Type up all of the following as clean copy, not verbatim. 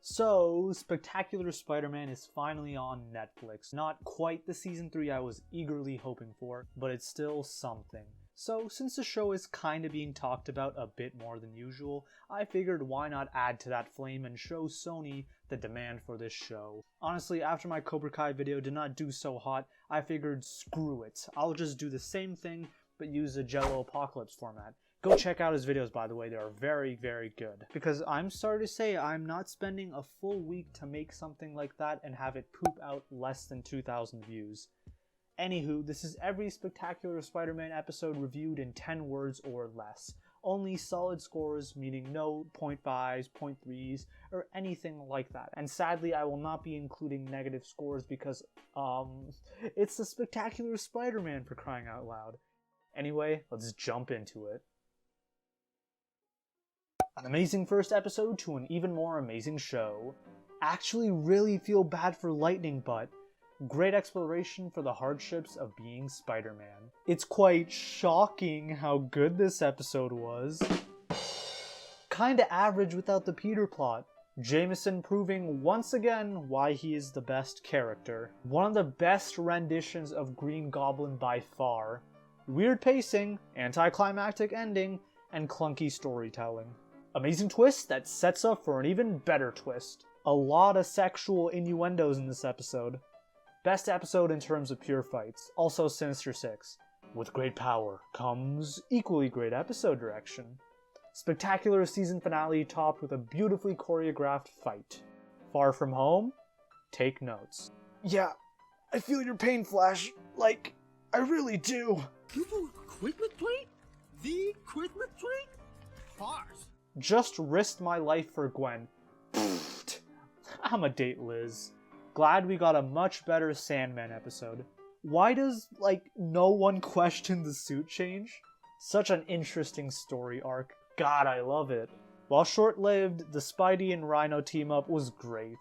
So, Spectacular Spider-Man is finally on Netflix. Not quite the season 3 I was eagerly hoping for, but it's still something. So, since the show is kinda being talked about a bit more than usual, I figured why not add to that flame and show Sony the demand for this show. Honestly, after my Cobra Kai video did not do so hot, I figured screw it. I'll just do the same thing, but use the Jello Apocalypse format. Go check out his videos, by the way. They are very, very good. Because I'm sorry to say, I'm not spending a full week to make something like that and have it poop out less than 2,000 views. Anywho, this is every Spectacular Spider-Man episode reviewed in 10 words or less. Only solid scores, meaning no 0.5s, 0.3s, or anything like that. And sadly, I will not be including negative scores because, it's the Spectacular Spider-Man, for crying out loud. Anyway, let's jump into it. An amazing first episode to an even more amazing show. Actually really feel bad for Lightning, but great exploration for the hardships of being Spider-Man. It's quite shocking how good this episode was. Kinda average without the Peter plot. Jameson proving once again why he is the best character. One of the best renditions of Green Goblin by far. Weird pacing, anticlimactic ending, and clunky storytelling. Amazing twist that sets up for an even better twist. A lot of sexual innuendos in this episode. Best episode in terms of pure fights. Also Sinister Six. With great power comes equally great episode direction. Spectacular season finale topped with a beautifully choreographed fight. Far From Home? Take notes. Yeah, I feel your pain, Flash. Like, I really do. You do equipment plate? The equipment plate? Farce. Just risked my life for Gwen. I'ma date Liz. Glad we got a much better Sandman episode. Why does, no one question the suit change? Such an interesting story arc. God, I love it. While short-lived, the Spidey and Rhino team-up was great.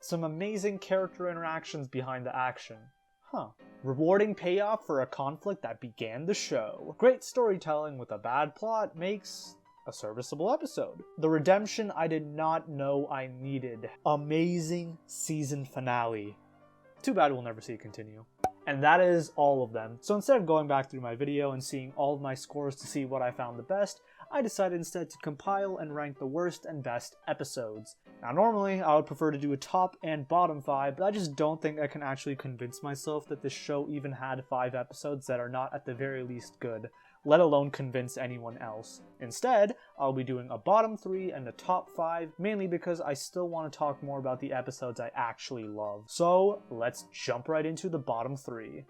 Some amazing character interactions behind the action. Rewarding payoff for a conflict that began the show. Great storytelling with a bad plot makes a serviceable episode. The redemption I did not know I needed. Amazing season finale. Too bad we'll never see it continue. And that is all of them. So instead of going back through my video and seeing all of my scores to see what I found the best, I decided instead to compile and rank the worst and best episodes. Now normally I would prefer to do a top and bottom 5, but I just don't think I can actually convince myself that this show even had 5 episodes that are not at the very least good, let alone convince anyone else. Instead, I'll be doing a bottom 3 and a top 5, mainly because I still want to talk more about the episodes I actually love. So let's jump right into the bottom 3.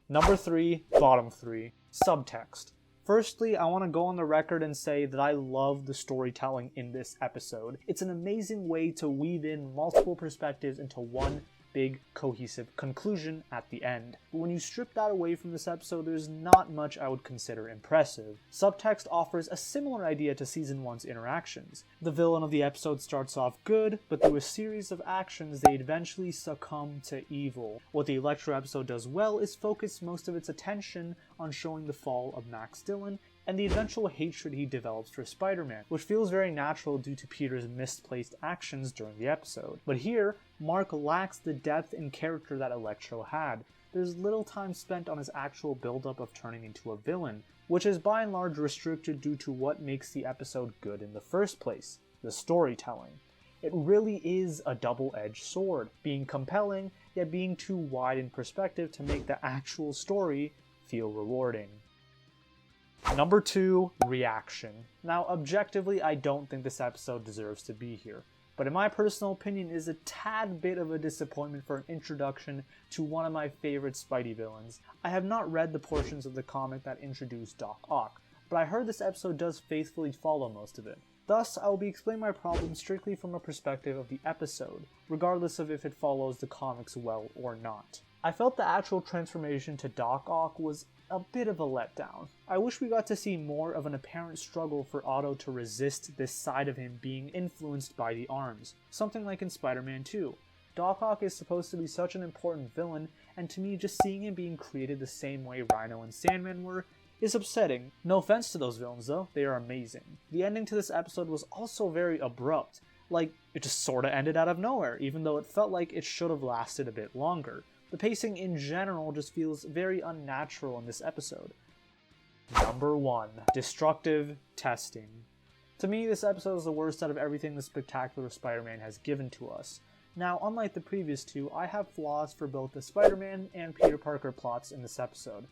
Number 3, bottom 3, subtext. Firstly, I want to go on the record and say that I love the storytelling in this episode. It's an amazing way to weave in multiple perspectives into one big, cohesive conclusion at the end. But when you strip that away from this episode, there's not much I would consider impressive. Subtext offers a similar idea to Season 1's interactions. The villain of the episode starts off good, but through a series of actions, they eventually succumb to evil. What the Electro episode does well is focus most of its attention on showing the fall of Max Dillon and the eventual hatred he develops for Spider-Man, which feels very natural due to Peter's misplaced actions during the episode. But here, Mark lacks the depth and character that Electro had. There's little time spent on his actual build-up of turning into a villain, which is by and large restricted due to what makes the episode good in the first place, the storytelling. It really is a double-edged sword, being compelling, yet being too wide in perspective to make the actual story feel rewarding. Number 2, reaction. Now, objectively, I don't think this episode deserves to be here, but in my personal opinion, it is a tad bit of a disappointment for an introduction to one of my favorite Spidey villains. I have not read the portions of the comic that introduced Doc Ock, but I heard this episode does faithfully follow most of it. Thus, I will be explaining my problem strictly from a perspective of the episode, regardless of if it follows the comics well or not. I felt the actual transformation to Doc Ock was a bit of a letdown. I wish we got to see more of an apparent struggle for Otto to resist this side of him being influenced by the arms, something like in Spider-Man 2. Doc Ock is supposed to be such an important villain, and to me just seeing him being created the same way Rhino and Sandman were is upsetting. No offense to those villains though, they are amazing. The ending to this episode was also very abrupt. Like, it just sorta ended out of nowhere, even though it felt like it should have lasted a bit longer. The pacing in general just feels very unnatural in this episode. Number 1. Destructive Testing. To me, this episode is the worst out of everything the Spectacular Spider-Man has given to us. Now, unlike the previous two, I have flaws for both the Spider-Man and Peter Parker plots in this episode.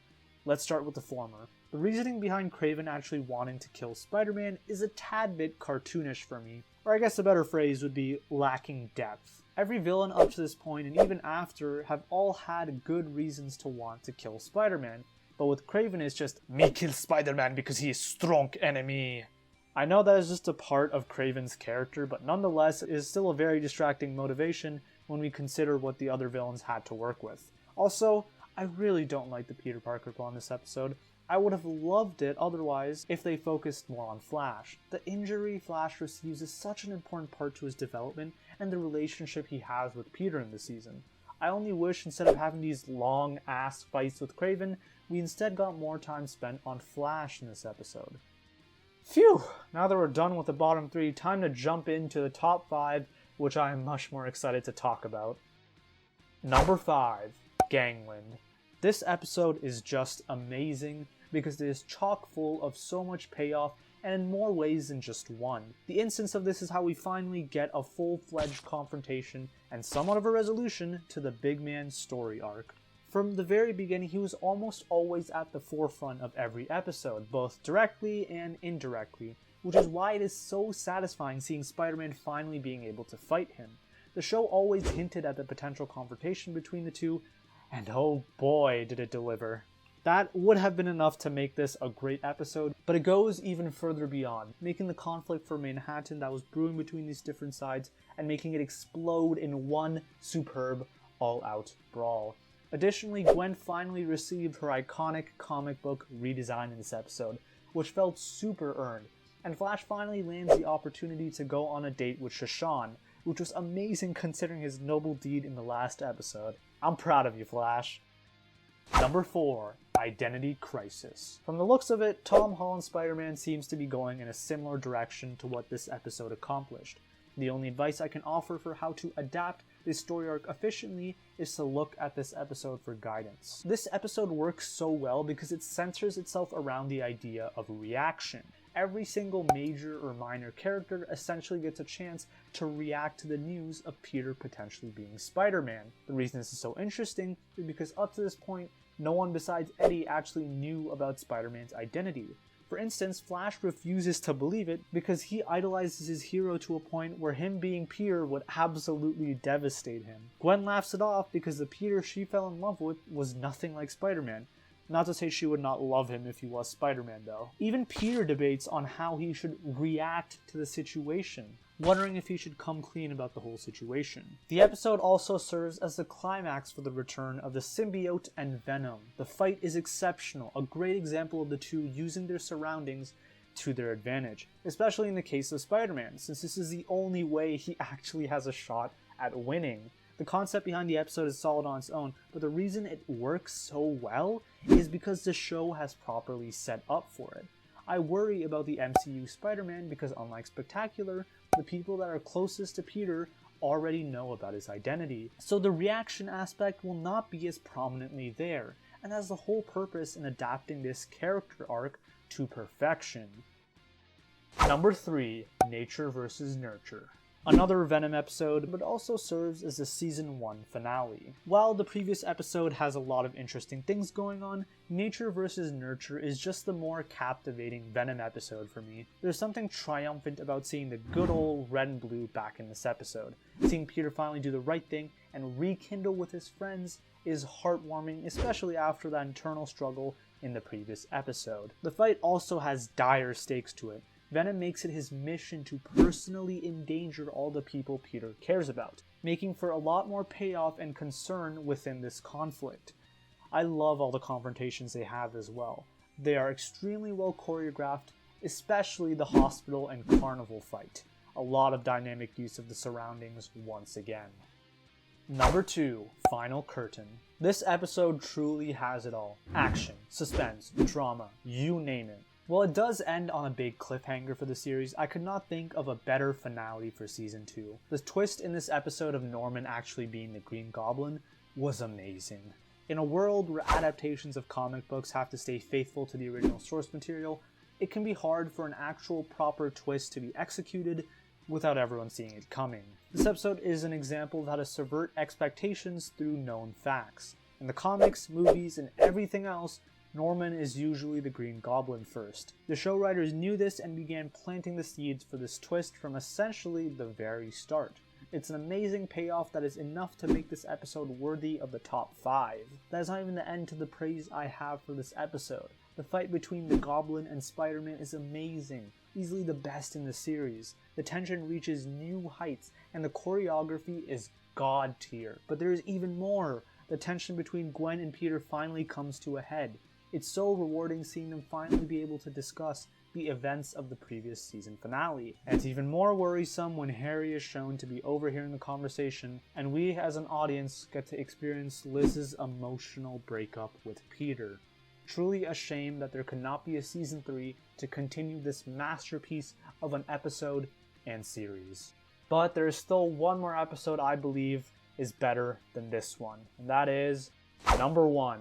Let's start with the former. The reasoning behind Kraven actually wanting to kill Spider-Man is a tad bit cartoonish for me, or I guess a better phrase would be lacking depth. Every villain up to this point, and even after, have all had good reasons to want to kill Spider-Man, but with Kraven it's just, me kill Spider-Man because he is strong enemy. I know that is just a part of Kraven's character, but nonetheless it is still a very distracting motivation when we consider what the other villains had to work with. Also, I really don't like the Peter Parker plot in this episode. I would have loved it otherwise if they focused more on Flash. The injury Flash receives is such an important part to his development and the relationship he has with Peter in the season. I only wish instead of having these long-ass fights with Kraven, we instead got more time spent on Flash in this episode. Phew! Now that we're done with the bottom 3, time to jump into the top 5, which I am much more excited to talk about. Number 5. Gangland. This episode is just amazing because it is chock full of so much payoff and in more ways than just one. The instance of this is how we finally get a full-fledged confrontation and somewhat of a resolution to the Big Man's story arc. From the very beginning, he was almost always at the forefront of every episode, both directly and indirectly, which is why it is so satisfying seeing Spider-Man finally being able to fight him. The show always hinted at the potential confrontation between the two, and oh boy did it deliver. That would have been enough to make this a great episode, but it goes even further beyond, making the conflict for Manhattan that was brewing between these different sides and making it explode in one superb, all-out brawl. Additionally, Gwen finally received her iconic comic book redesign in this episode, which felt super earned, and Flash finally lands the opportunity to go on a date with Shashan, which was amazing considering his noble deed in the last episode. I'm proud of you, Flash. Number 4. Identity Crisis. From the looks of it, Tom Holland's Spider-Man seems to be going in a similar direction to what this episode accomplished. The only advice I can offer for how to adapt this story arc efficiently is to look at this episode for guidance. This episode works so well because it centers itself around the idea of reaction. Every single major or minor character essentially gets a chance to react to the news of Peter potentially being Spider-Man. The reason this is so interesting is because up to this point, no one besides Eddie actually knew about Spider-Man's identity. For instance, Flash refuses to believe it because he idolizes his hero to a point where him being Peter would absolutely devastate him. Gwen laughs it off because the Peter she fell in love with was nothing like Spider-Man. Not to say she would not love him if he was Spider-Man though. Even Peter debates on how he should react to the situation, wondering if he should come clean about the whole situation. The episode also serves as the climax for the return of the symbiote and Venom. The fight is exceptional, a great example of the two using their surroundings to their advantage, especially in the case of Spider-Man, since this is the only way he actually has a shot at winning. The concept behind the episode is solid on its own, but the reason it works so well is because the show has properly set up for it. I worry about the MCU Spider-Man because unlike Spectacular, the people that are closest to Peter already know about his identity, so the reaction aspect will not be as prominently there, and that's the whole purpose in adapting this character arc to perfection. Number 3. Nature vs. Nurture. Another Venom episode, but also serves as the Season 1 finale. While the previous episode has a lot of interesting things going on, Nature vs. Nurture is just the more captivating Venom episode for me. There's something triumphant about seeing the good old red and blue back in this episode. Seeing Peter finally do the right thing and rekindle with his friends is heartwarming, especially after that internal struggle in the previous episode. The fight also has dire stakes to it. Venom makes it his mission to personally endanger all the people Peter cares about, making for a lot more payoff and concern within this conflict. I love all the confrontations they have as well. They are extremely well choreographed, especially the hospital and carnival fight. A lot of dynamic use of the surroundings once again. Number 2. Final Curtain. This episode truly has it all. Action, suspense, drama, you name it. While it does end on a big cliffhanger for the series, I could not think of a better finale for Season 2. The twist in this episode of Norman actually being the Green Goblin was amazing. In a world where adaptations of comic books have to stay faithful to the original source material, it can be hard for an actual proper twist to be executed without everyone seeing it coming. This episode is an example of how to subvert expectations through known facts. In the comics, movies, and everything else, Norman is usually the Green Goblin first. The show writers knew this and began planting the seeds for this twist from essentially the very start. It's an amazing payoff that is enough to make this episode worthy of the top 5. That is not even the end to the praise I have for this episode. The fight between the Goblin and Spider-Man is amazing, easily the best in the series. The tension reaches new heights, and the choreography is god tier. But there is even more. The tension between Gwen and Peter finally comes to a head. It's so rewarding seeing them finally be able to discuss the events of the previous season finale. And it's even more worrisome when Harry is shown to be overhearing the conversation, and we as an audience get to experience Liz's emotional breakup with Peter. Truly a shame that there could not be a season 3 to continue this masterpiece of an episode and series. But there is still one more episode I believe is better than this one, and that is number 1,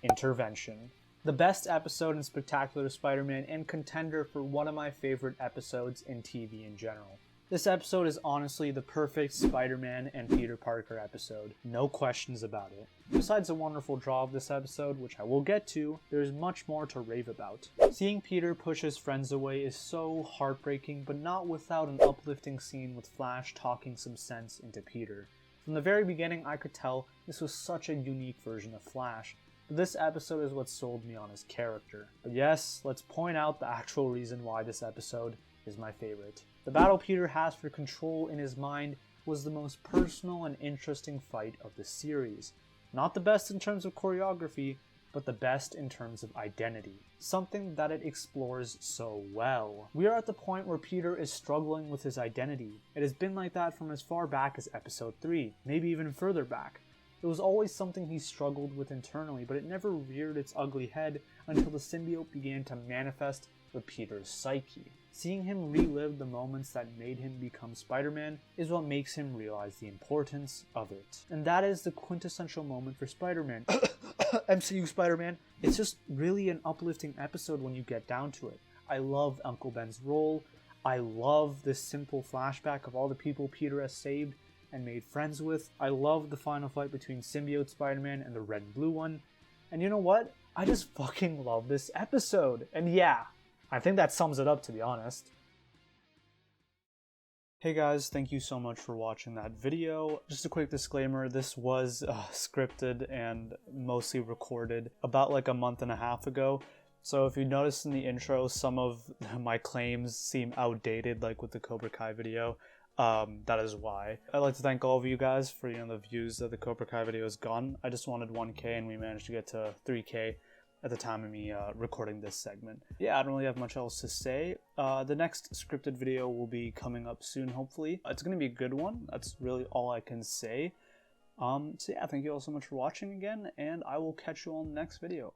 Intervention. The best episode in Spectacular Spider-Man and contender for one of my favorite episodes in TV in general. This episode is honestly the perfect Spider-Man and Peter Parker episode. No questions about it. Besides the wonderful draw of this episode, which I will get to, there is much more to rave about. Seeing Peter push his friends away is so heartbreaking, but not without an uplifting scene with Flash talking some sense into Peter. From the very beginning, I could tell this was such a unique version of Flash. This episode is what sold me on his character. But yes, let's point out the actual reason why this episode is my favorite. The battle Peter has for control in his mind was the most personal and interesting fight of the series. Not the best in terms of choreography, but the best in terms of identity. Something that it explores so well. We are at the point where Peter is struggling with his identity. It has been like that from as far back as episode 3, maybe even further back. It was always something he struggled with internally, but it never reared its ugly head until the symbiote began to manifest with Peter's psyche. Seeing him relive the moments that made him become Spider-Man is what makes him realize the importance of it. And that is the quintessential moment for Spider-Man. MCU Spider-Man. It's just really an uplifting episode when you get down to it. I love Uncle Ben's role. I love this simple flashback of all the people Peter has saved and made friends with. I love the final fight between Symbiote Spider-Man and the red and blue one. And you know what? I just fucking love this episode. And yeah, I think that sums it up, to be honest. Hey guys, thank you so much for watching that video. Just a quick disclaimer, this was scripted and mostly recorded about like a month and a half ago. So if you noticed in the intro, some of my claims seem outdated, like with the Cobra Kai video. That is why. I'd like to thank all of you guys for, the views that the Cobra Kai video has gotten. I just wanted 1K and we managed to get to 3K at the time of me recording this segment. Yeah, I don't really have much else to say. The next scripted video will be coming up soon, hopefully. It's going to be a good one. That's really all I can say. So yeah, thank you all so much for watching again, and I will catch you all in the next video.